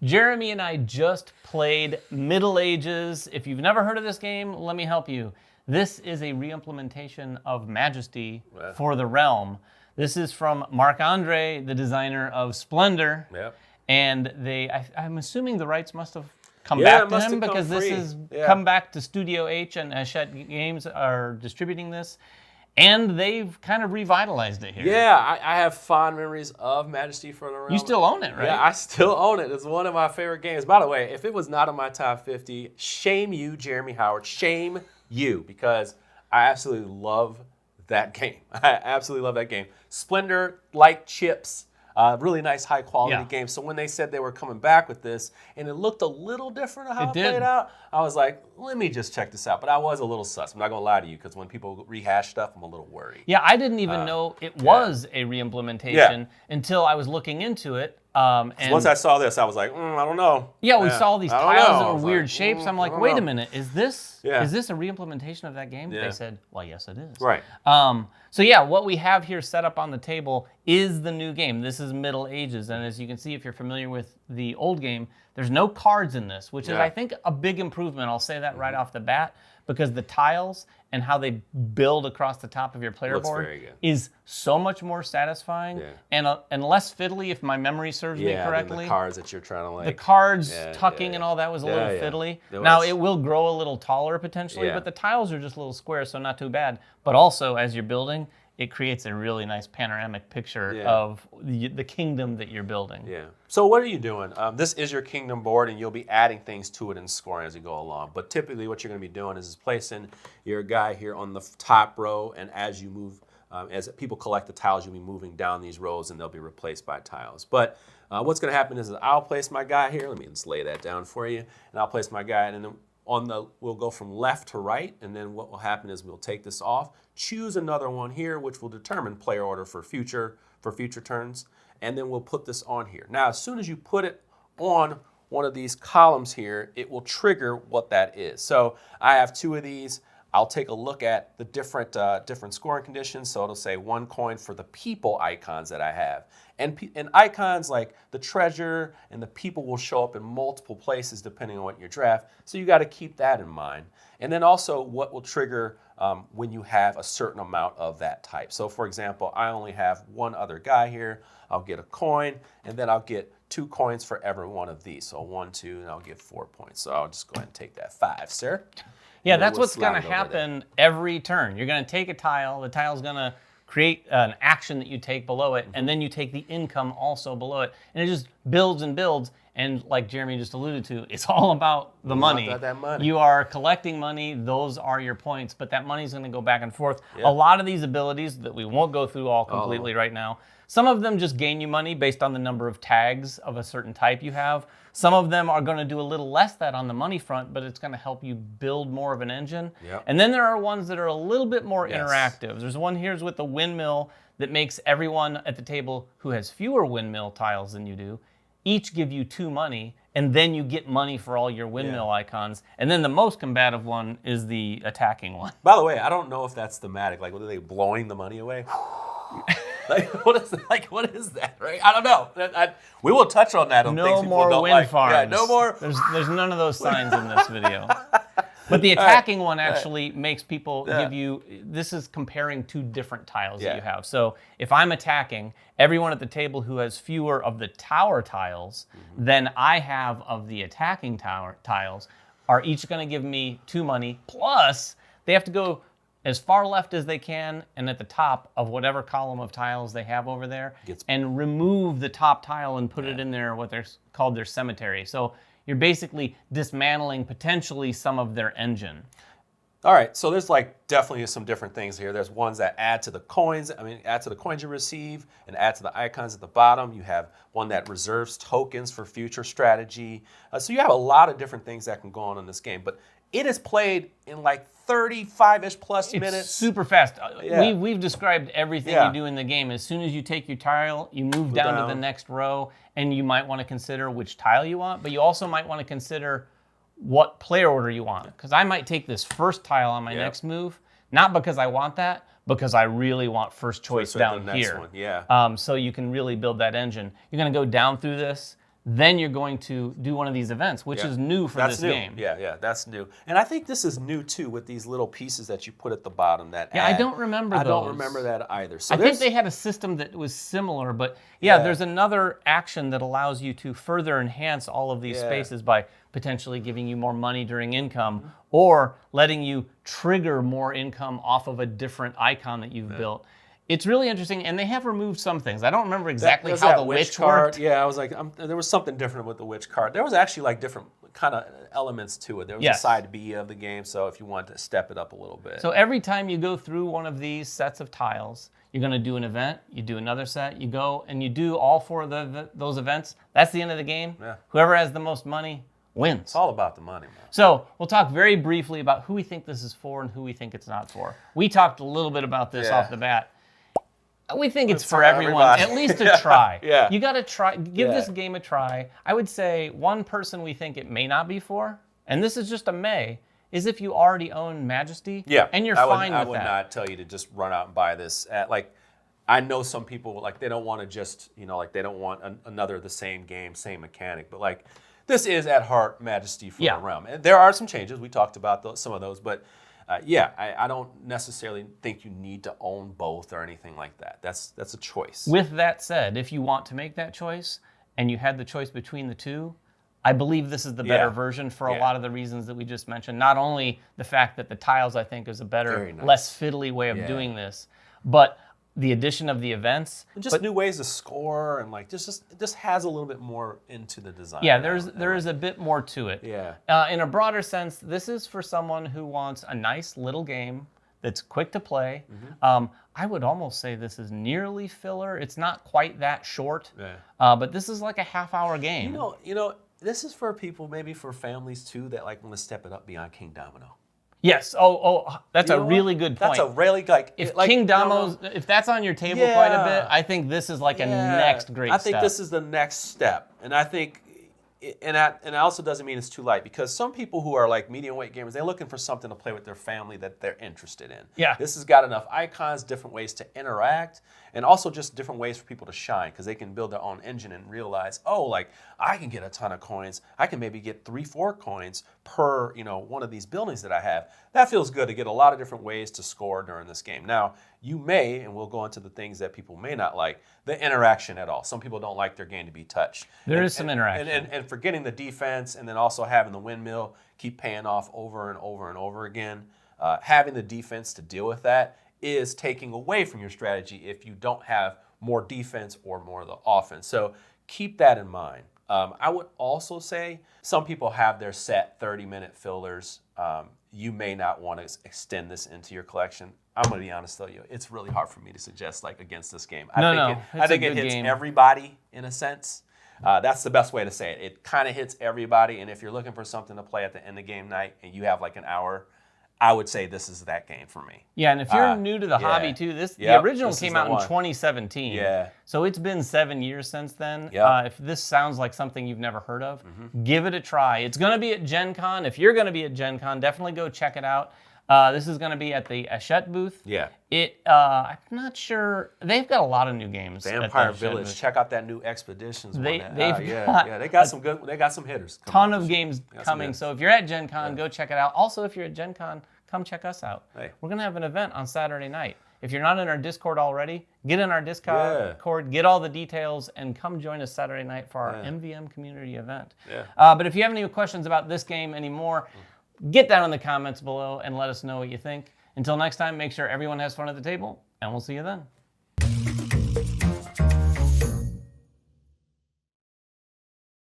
Jeremy and I just played Middle Ages. If you've never heard of this game, let me help you. This is a re-implementation of Majesty for the Realm. This is from Marc-Andre, the designer of Splendor. Yep. And I'm assuming the rights must have come back to him because this has come back to Studio H, and Hachette Games are distributing this. And they've kind of revitalized it here. Yeah, I have fond memories of Majesty for the Realm. You still own it, right? Yeah, I still own it. It's one of my favorite games. By the way, if it was not in my top 50, shame you, Jeremy Howard. Shame you, because I absolutely love that game. I absolutely love that game. Splendor, like chips. Really nice, high-quality game. So when they said they were coming back with this, and it looked a little different how it played out, I was like, let me just check this out. But I was a little sus. I'm not going to lie to you, because when people rehash stuff, I'm a little worried. Yeah, I didn't even know it was a re-implementation until I was looking into it. And once I saw this, I was like, I don't know. Yeah, we saw these tiles that were weird shapes. I'm like, wait a minute, is this a re-implementation of that game? They said, well, yes, it is. Right. So yeah, what we have here set up on the table is the new game. This is Middle Ages, and as you can see, if you're familiar with the old game, there's no cards in this, which is, I think, a big improvement. I'll say that right off the bat, because the tiles and how they build across the top of your player board is so much more satisfying and less fiddly, if my memory serves me correctly. The cards that you're trying to like. The cards tucking and all that was a little fiddly. Now, it will grow a little taller potentially, but the tiles are just little squares, so not too bad. But also, as you're building, it creates a really nice panoramic picture of the kingdom that you're building. Yeah. So what are you doing? This is your kingdom board, and you'll be adding things to it and scoring as you go along. But typically what you're going to be doing is placing your guy here on the top row, and as you move, as people collect the tiles, you'll be moving down these rows, and they'll be replaced by tiles. But what's going to happen is I'll place my guy here. Let me just lay that down for you. And I'll place my guy, and then we'll go from left to right, and then what will happen is we'll take this off, choose another one here, which will determine player order for future turns, and then we'll put this on here. Now, as soon as you put it on one of these columns here, it will trigger what that is. So I have two of these. I'll take a look at the different scoring conditions. So it'll say 1 coin for the people icons that I have. And icons like the treasure and the people will show up in multiple places depending on what your draft. So you got to keep that in mind. And then also what will trigger when you have a certain amount of that type. So for example, I only have one other guy here. I'll get a coin, and then I'll get 2 coins for every one of these. So 1, 2, and I'll get 4 points. So I'll just go ahead and take that 5, sir. Yeah, that's what's going to happen every turn. You're going to take a tile. The tile's going to create an action that you take below it, and then you take the income also below it. And it just builds and builds. And like Jeremy just alluded to, it's all about the money. About that money. You are collecting money. Those are your points. But that money's going to go back and forth. A lot of these abilities that we won't go through all completely right now, some of them just gain you money based on the number of tags of a certain type you have. Some of them are going to do a little less that on the money front, but it's going to help you build more of an engine. And then there are ones that are a little bit more interactive. There's one here with the windmill that makes everyone at the table who has fewer windmill tiles than you do each give you 2 money, and then you get money for all your windmill icons. And then the most combative one is the attacking one. By the way, I don't know if that's thematic. Like, what are they blowing the money away? What is that, right? I don't know. We will touch on that on things people don't like. No more wind farms. Yeah, no more. There's none of those signs in this video. But the attacking one actually makes people give you, this is comparing 2 different tiles that you have. So if I'm attacking, everyone at the table who has fewer of the tower tiles than I have of the attacking tower tiles are each going to give me 2 money, plus they have to go as far left as they can and at the top of whatever column of tiles they have over there and remove the top tile and put it in their, what they're called their cemetery. So you're basically dismantling potentially some of their engine. All right, so there's like definitely some different things here. There's ones that add to the coins, add to the coins you receive and add to the icons at the bottom. You have one that reserves tokens for future strategy. So you have a lot of different things that can go on in this game, but it is played in like 35-ish plus minutes. It's super fast. We've described everything you do in the game. As soon as you take your tile, you move down to the next row, and you might want to consider which tile you want, but you also might want to consider what player order you want. Because I might take this first tile on my next move, not because I want that, because I really want first choice down here. One. So you can really build that engine. You're going to go down through this. then you're going to do one of these events, which is new for this game. Yeah, that's new. And I think this is new too with these little pieces that you put at the bottom that I don't remember those. I don't remember that either. So I think they had a system that was similar, but there's another action that allows you to further enhance all of these spaces by potentially giving you more money during income or letting you trigger more income off of a different icon that you've built. It's really interesting, and they have removed some things. I don't remember exactly how the witch card worked. Yeah, I was like, there was something different with the witch card. There was actually like different kind of elements to it. There was a side B of the game, so if you wanted to step it up a little bit. So every time you go through one of these sets of tiles, you're going to do an event, you do another set, you go and you do all four of those events. That's the end of the game. Yeah. Whoever has the most money wins. It's all about the money, man. So we'll talk very briefly about who we think this is for and who we think it's not for. We talked a little bit about this off the bat. We think it's for everyone, at least to try. You got to try, give this game a try. I would say one person we think it may not be for, and this is just a may, is if you already own Majesty, and you're fine with that. I would not tell you to just run out and buy this. I know some people, like, they don't want to just, they don't want another the same game, same mechanic, but like, this is at heart Majesty for the realm. And there are some changes. We talked about some of those, but I don't necessarily think you need to own both or anything like that. That's a choice. With that said, if you want to make that choice and you had the choice between the two, I believe this is the better version for a lot of the reasons that we just mentioned. Not only the fact that the tiles, I think, is a better, less fiddly way of doing this, but the addition of the events. And just new ways to score and like just has a little bit more into the design. Yeah, there is a bit more to it. Yeah. In a broader sense, this is for someone who wants a nice little game that's quick to play. I would almost say this is nearly filler. It's not quite that short, but this is like a half-hour game. This is for people, maybe for families too, that like want to step it up beyond King Domino. Yes. Oh, that's a really good point. That's a really if King Domino's, if that's on your table quite a bit, I think this is like a next great step. I think this is the next step, and I think, and it also doesn't mean it's too light, because some people who are like medium weight gamers, they're looking for something to play with their family that they're interested in. Yeah. This has got enough icons, different ways to interact, and also just different ways for people to shine, because they can build their own engine and realize, oh, like I can get a ton of coins. I can maybe get 3-4 coins per one of these buildings that I have. That feels good to get a lot of different ways to score during this game. Now, you may, and we'll go into the things that people may not like, the interaction at all. Some people don't like their game to be touched. There is some interaction. And forgetting the defense, and then also having the windmill keep paying off over and over and over again. Having the defense to deal with that is taking away from your strategy if you don't have more defense or more of the offense. So keep that in mind. I would also say some people have their set 30-minute fillers. You may not want to extend this into your collection. I'm going to be honest though, it's really hard for me to suggest like against this game. I think it hits everybody in a sense. That's the best way to say it. It kind of hits everybody, and if you're looking for something to play at the end of game night and you have like an hour, I would say this is that game for me. Yeah, and if you're new to the hobby too, the original came out in 2017. Yeah. So it's been 7 years since then. Yep. If this sounds like something you've never heard of, give it a try. It's going to be at Gen Con. If you're going to be at Gen Con, definitely go check it out. This is going to be at the Hachette booth. Yeah. I'm not sure. They've got a lot of new games. Vampire Village. Booth. Check out that new Expeditions. They got some good. They got some hitters. Ton of games coming. So if you're at Gen Con, go check it out. Also, if you're at Gen Con, come check us out. Hey. We're going to have an event on Saturday night. If you're not in our Discord already, get in our Discord, get all the details, and come join us Saturday night for our MVM community event. Yeah. But if you have any questions about this game anymore, get down in the comments below and let us know what you think. Until next time, make sure everyone has fun at the table, and we'll see you then.